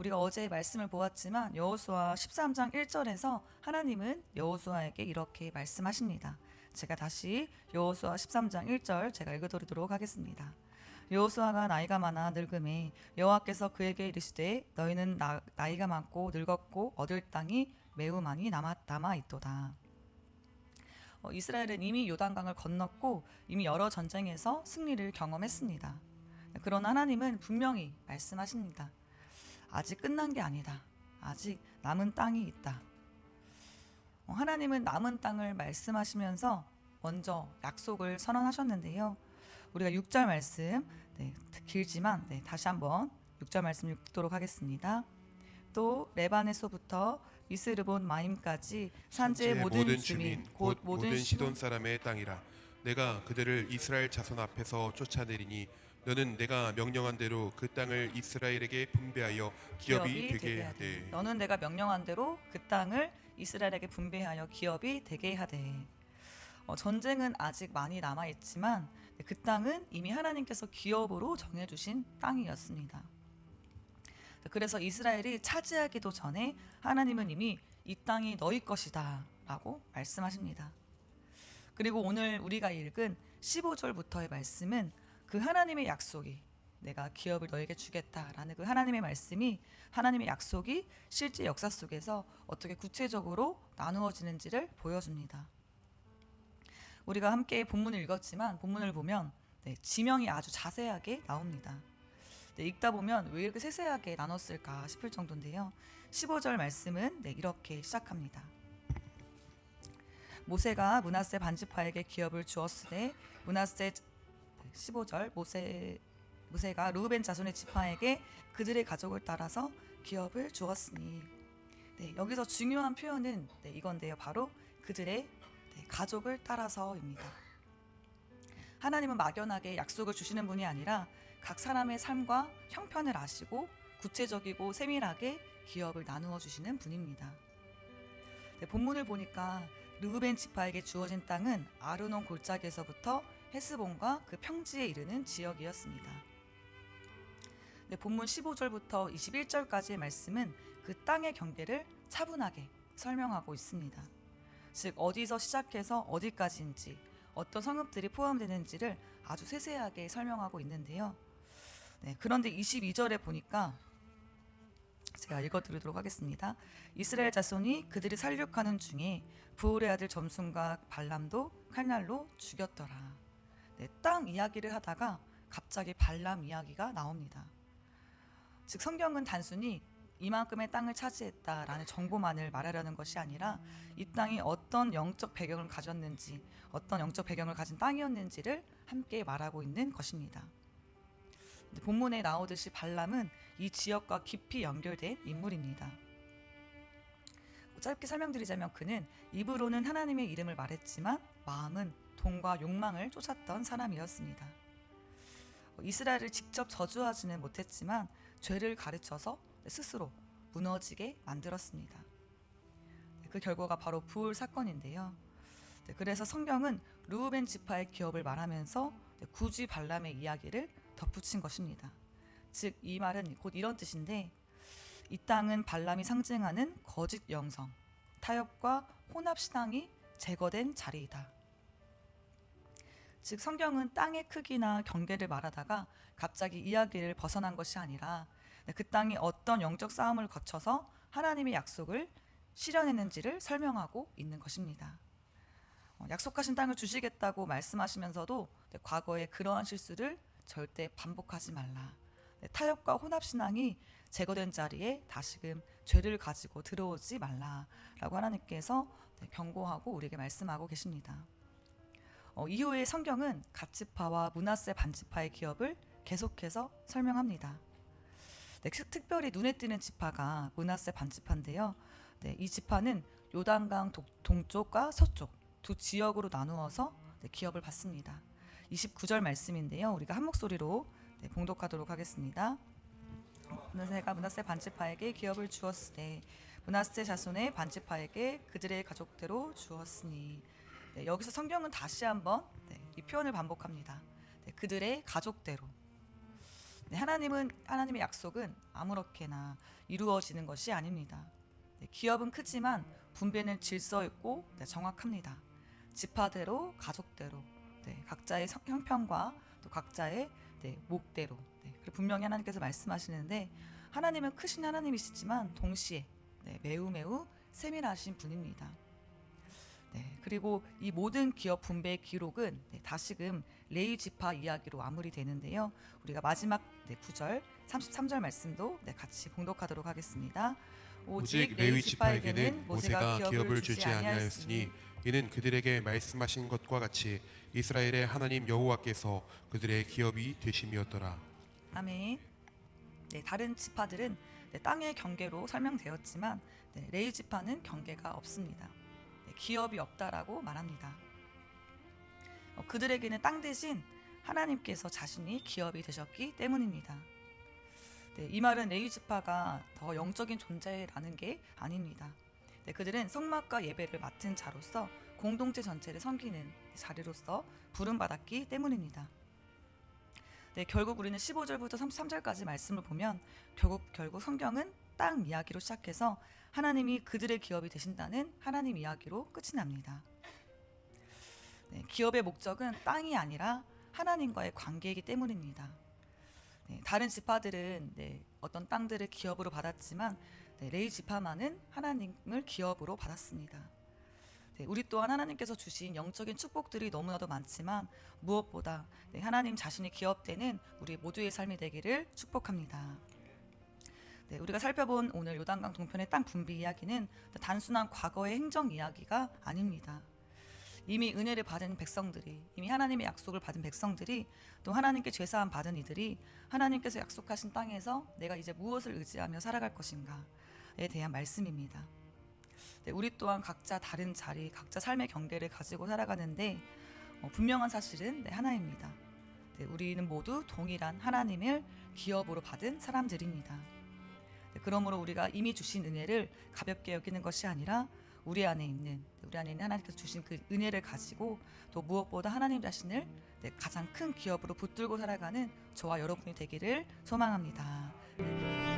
우리가 어제 말씀을 보았지만 여호수아 13장 1절에서 하나님은 여호수아에게 이렇게 말씀하십니다. 제가 다시 여호수아 13장 1절 제가 읽어드리도록 하겠습니다. 여호수아가 나이가 많아 늙음에 여호와께서 그에게 이르시되 너희는 나이가 많고 늙었고 얻을 땅이 매우 많이 남아 있도다. 이스라엘은 이미 요단강을 건넜고 이미 여러 전쟁에서 승리를 경험했습니다. 그러나 하나님은 분명히 말씀하십니다. 아직 끝난 게 아니다. 아직 남은 땅이 있다. 하나님은 남은 땅을 말씀하시면서 먼저 약속을 선언하셨는데요. 우리가 6절 말씀, 길지만 다시 한번 6절 말씀 읽도록 하겠습니다. 또 레바네소부터 이스르본 마임까지 산지의 모든 주민 곧 모든 시돈 사람의 땅이라. 내가 그들을 이스라엘 자손 앞에서 쫓아내리니 너는 내가 명령한 대로 그 땅을 이스라엘에게 분배하여 기업이 되게 하되. 너는 내가 명령한 대로 그 땅을 이스라엘에게 분배하여 기업이 되게 하되. 전쟁은 아직 많이 남아있지만 그 땅은 이미 하나님께서 기업으로 정해주신 땅이었습니다. 그래서 이스라엘이 차지하기도 전에 하나님은 이미 이 땅이 너희 것이다 라고 말씀하십니다. 그리고 오늘 우리가 읽은 15절부터의 말씀은 그 하나님의 약속이, 내가 기업을 너에게 주겠다라는 그 하나님의 말씀이, 하나님의 약속이 실제 역사 속에서 어떻게 구체적으로 나누어지는지를 보여줍니다. 우리가 함께 본문을 읽었지만 본문을 보면 지명이 아주 자세하게 나옵니다. 읽다 보면 왜 이렇게 세세하게 나눴을까 싶을 정도인데요. 15절 말씀은 이렇게 시작합니다. 모세가 므낫세 반지파에게 기업을 주었으되 15절 모세가 르우벤 자손의 지파에게 그들의 가족을 따라서 기업을 주었으니. 여기서 중요한 표현은 이건데요. 바로 그들의 가족을 따라서입니다. 하나님은 막연하게 약속을 주시는 분이 아니라 각 사람의 삶과 형편을 아시고 구체적이고 세밀하게 기업을 나누어 주시는 분입니다. 본문을 보니까 르우벤 지파에게 주어진 땅은 아르논 골짜기에서부터 헤스본과 그 평지에 이르는 지역이었습니다. 본문 15절부터 21절까지의 말씀은 그 땅의 경계를 차분하게 설명하고 있습니다. 즉 어디서 시작해서 어디까지인지, 어떤 성읍들이 포함되는지를 아주 세세하게 설명하고 있는데요. 그런데 22절에 보니까 제가 읽어드리도록 하겠습니다. 이스라엘 자손이 그들이 살육하는 중에 부올의 아들 점순과 발람도 칼날로 죽였더라. 땅 이야기를 하다가 갑자기 발람 이야기가 나옵니다. 즉 성경은 단순히 이만큼의 땅을 차지했다라는 정보만을 말하려는 것이 아니라 이 땅이 어떤 영적 배경을 가졌는지, 어떤 영적 배경을 가진 땅이었는지를 함께 말하고 있는 것입니다. 본문에 나오듯이 발람은 이 지역과 깊이 연결된 인물입니다. 짧게 설명드리자면 그는 입으로는 하나님의 이름을 말했지만 마음은 돈과 욕망을 쫓았던 사람이었습니다. 이스라엘을 직접 저주하지는 못했지만 죄를 가르쳐서 스스로 무너지게 만들었습니다. 그 결과가 바로 부올 사건인데요. 그래서 성경은 르우벤 지파의 기업을 말하면서 굳이 발람의 이야기를 덧붙인 것입니다. 즉 이 말은 곧 이런 뜻인데, 이 땅은 발람이 상징하는 거짓 영성, 타협과 혼합 신앙이 제거된 자리이다. 즉 성경은 땅의 크기나 경계를 말하다가 갑자기 이야기를 벗어난 것이 아니라 그 땅이 어떤 영적 싸움을 거쳐서 하나님의 약속을 실현했는지를 설명하고 있는 것입니다. 약속하신 땅을 주시겠다고 말씀하시면서도 과거에 그러한 실수를 절대 반복하지 말라. 타협과 혼합신앙이 제거된 자리에 다시금 죄를 가지고 들어오지 말라라고 하나님께서 경고하고 우리에게 말씀하고 계십니다. 이후에 성경은 갓지파와 므낫세 반지파의 기업을 계속해서 설명합니다. 특별히 눈에 띄는 지파가 므낫세 반지파인데요. 이 지파는 요단강 동쪽과 서쪽 두 지역으로 나누어서 기업을 받습니다. 29절 말씀인데요. 우리가 한 목소리로 봉독하도록 하겠습니다. 므낫세가 므낫세 반지파에게 기업을 주었으되 므낫세 자손의 반지파에게 그들의 가족대로 주었으니. 여기서 성경은 다시 한번 이 표현을 반복합니다. 그들의 가족대로. 네, 하나님의 약속은 아무렇게나 이루어지는 것이 아닙니다. 네, 기업은 크지만 분배는 질서 있고 네, 정확합니다. 지파대로, 가족대로, 네, 각자의 형편과 또 각자의 네, 목대로. 네, 그리고 분명히 하나님께서 말씀하시는데 하나님은 크신 하나님이시지만 동시에 네, 매우 세밀하신 분입니다. 네, 그리고 이 모든 기업 분배의 기록은 네, 다시금 레위 지파 이야기로 마무리되는데요. 우리가 마지막 네, 9절, 33절 말씀도 네, 같이 봉독하도록 하겠습니다. 오직 레위 지파에게는 모세가 기업을 주지 아니하였으니 이는 그들에게 말씀하신 것과 같이 이스라엘의 하나님 여호와께서 그들의 기업이 되심이었더라. 아멘. 네, 다른 지파들은 네, 땅의 경계로 설명되었지만 네, 레위 지파는 경계가 없습니다. 네, 기업이 없다라고 말합니다. 그들에게는 땅 대신 하나님께서 자신이 기업이 되셨기 때문입니다. 네, 이 말은 레위 지파가 더 영적인 존재라는 게 아닙니다. 네, 그들은 성막과 예배를 맡은 자로서 공동체 전체를 섬기는 자리로서 부름받았기 때문입니다. 네, 결국 우리는 15절부터 33절까지 말씀을 보면 결국 성경은 땅 이야기로 시작해서 하나님이 그들의 기업이 되신다는 하나님 이야기로 끝이 납니다. 네, 기업의 목적은 땅이 아니라 하나님과의 관계이기 때문입니다. 네, 다른 지파들은 네, 어떤 땅들을 기업으로 받았지만 네, 레위 지파만은 하나님을 기업으로 받았습니다. 네, 우리 또한 하나님께서 주신 영적인 축복들이 너무나도 많지만 무엇보다 네, 하나님 자신이 기업되는 우리 모두의 삶이 되기를 축복합니다. 네, 우리가 살펴본 오늘 요단강 동편의 땅 분배 이야기는 단순한 과거의 행정 이야기가 아닙니다. 이미 은혜를 받은 백성들이, 이미 하나님의 약속을 받은 백성들이, 또 하나님께 죄사함 받은 이들이 하나님께서 약속하신 땅에서 내가 이제 무엇을 의지하며 살아갈 것인가에 대한 말씀입니다. 네, 우리 또한 각자 다른 자리, 각자 삶의 경계를 가지고 살아가는데 분명한 사실은 네, 하나입니다. 네, 우리는 모두 동일한 하나님을 기업으로 받은 사람들입니다. 네, 그러므로 우리가 이미 주신 은혜를 가볍게 여기는 것이 아니라 우리 안에 있는 하나님께서 주신 그 은혜를 가지고 또 무엇보다 하나님 자신을 네, 가장 큰 기업으로 붙들고 살아가는 저와 여러분이 되기를 소망합니다. 네.